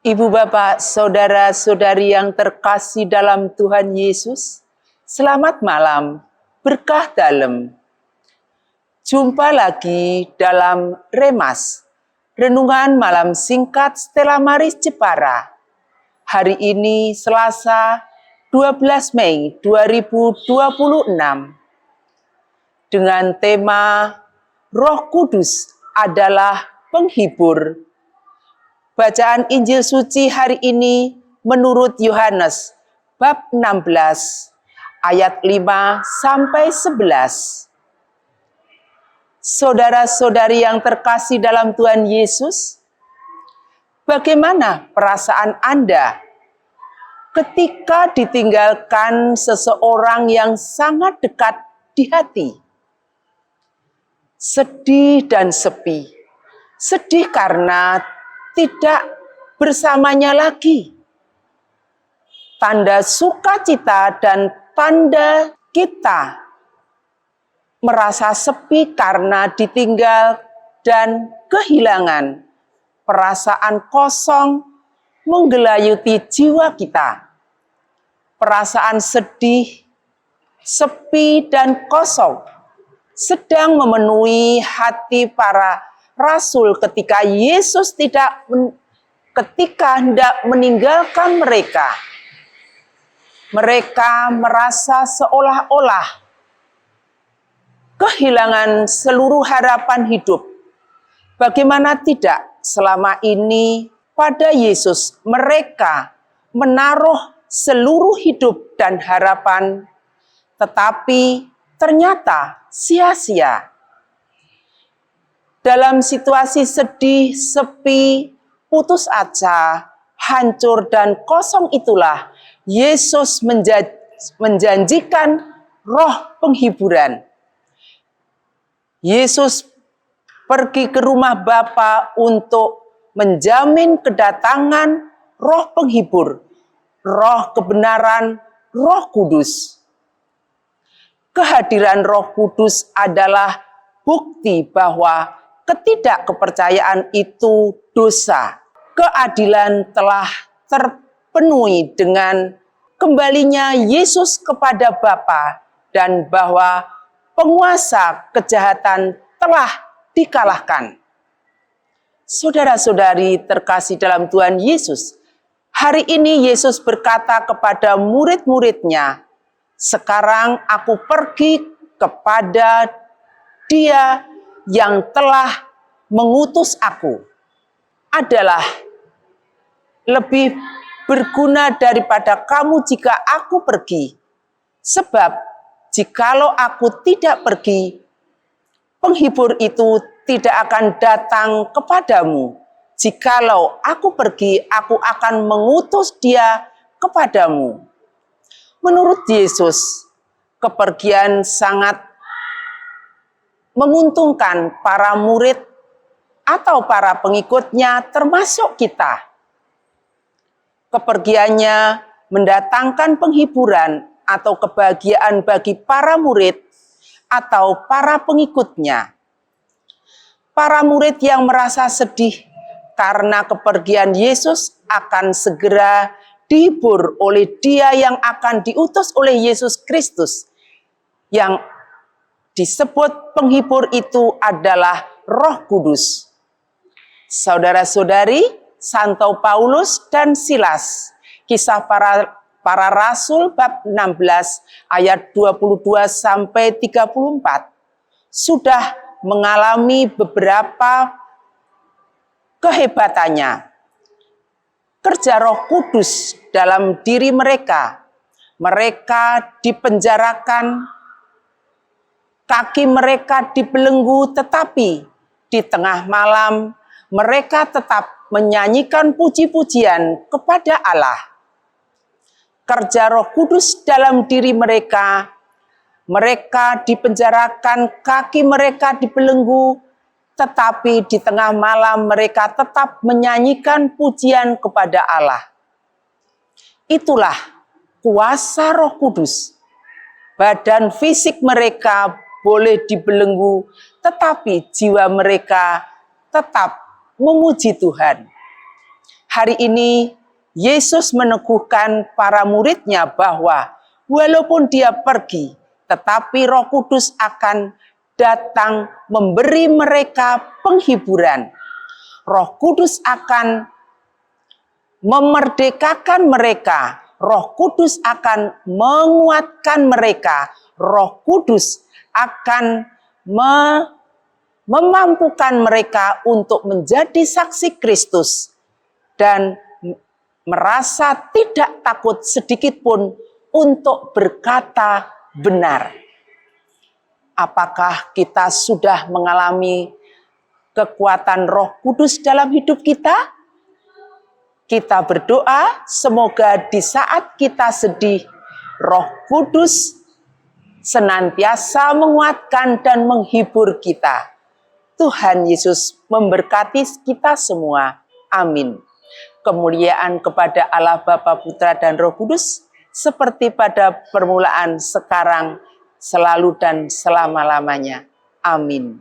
Ibu bapak, saudara-saudari yang terkasih dalam Tuhan Yesus, selamat malam, berkah dalam. Jumpa lagi dalam Remas, Renungan Malam Singkat Stella Maris Jepara. Hari ini Selasa 12 Mei 2026 dengan tema Roh Kudus adalah penghibur. Bacaan Injil Suci hari ini menurut Yohanes bab 16 ayat 5 sampai 11. Saudara-saudari yang terkasih dalam Tuhan Yesus, bagaimana perasaan Anda ketika ditinggalkan seseorang yang sangat dekat di hati? Sedih dan sepi. Sedih karena tidak bersamanya lagi. Tanda sukacita dan tanda kita merasa sepi karena ditinggal dan kehilangan. Perasaan kosong menggelayuti jiwa kita. Perasaan sedih, sepi dan kosong sedang memenuhi hati para Rasul ketika Yesus hendak meninggalkan mereka. Mereka merasa seolah-olah kehilangan seluruh harapan hidup. Bagaimana tidak, selama ini pada Yesus mereka menaruh seluruh hidup dan harapan, tetapi ternyata sia-sia. Dalam situasi sedih, sepi, putus asa, hancur dan kosong itulah Yesus menjanjikan roh penghiburan. Yesus pergi ke rumah Bapa untuk menjamin kedatangan roh penghibur, roh kebenaran, Roh Kudus. Kehadiran Roh Kudus adalah bukti bahwa ketidakkepercayaan itu dosa. Keadilan telah terpenuhi dengan kembalinya Yesus kepada Bapa dan bahwa penguasa kejahatan telah dikalahkan. Saudara-saudari terkasih dalam Tuhan Yesus, hari ini Yesus berkata kepada murid-muridnya, "Sekarang aku pergi kepada Dia yang telah mengutus aku, adalah lebih berguna daripada kamu jika aku pergi. Sebab jikalau aku tidak pergi, penghibur itu tidak akan datang kepadamu. Jikalau aku pergi, aku akan mengutus Dia kepadamu." Menurut Yesus, kepergian sangat menguntungkan para murid atau para pengikutnya termasuk kita. Kepergiannya mendatangkan penghiburan atau kebahagiaan bagi para murid atau para pengikutnya. Para murid yang merasa sedih karena kepergian Yesus akan segera dihibur oleh Dia yang akan diutus oleh Yesus Kristus. Yang disebut penghibur itu adalah Roh Kudus. Saudara-saudari, Santo Paulus dan Silas, Kisah para Rasul bab 16 ayat 22 sampai 34, sudah mengalami beberapa kehebatannya. Kerja Roh Kudus dalam diri mereka. Mereka dipenjarakan, kaki mereka dibelenggu, tetapi di tengah malam mereka tetap menyanyikan puji-pujian kepada Allah. Kerja Roh Kudus dalam diri mereka. Mereka dipenjarakan, kaki mereka dibelenggu, tetapi di tengah malam mereka tetap menyanyikan pujian kepada Allah. Itulah kuasa Roh Kudus. Badan fisik mereka boleh dibelenggu, tetapi jiwa mereka tetap memuji Tuhan. hari ini Yesus meneguhkan para muridnya bahwa walaupun dia pergi, tetapi Roh Kudus akan datang memberi mereka penghiburan. Roh Kudus akan memerdekakan mereka. Roh Kudus akan menguatkan mereka. Roh Kudus akan memampukan mereka untuk menjadi saksi Kristus dan merasa tidak takut sedikit pun untuk berkata benar. Apakah kita sudah mengalami kekuatan Roh Kudus dalam hidup kita? Kita berdoa semoga di saat kita sedih, Roh Kudus senantiasa menguatkan dan menghibur kita. Tuhan Yesus memberkati kita semua. Amin. Kemuliaan kepada Allah Bapa, Putra, dan Roh Kudus, seperti pada permulaan, sekarang, selalu, dan selama-lamanya. Amin.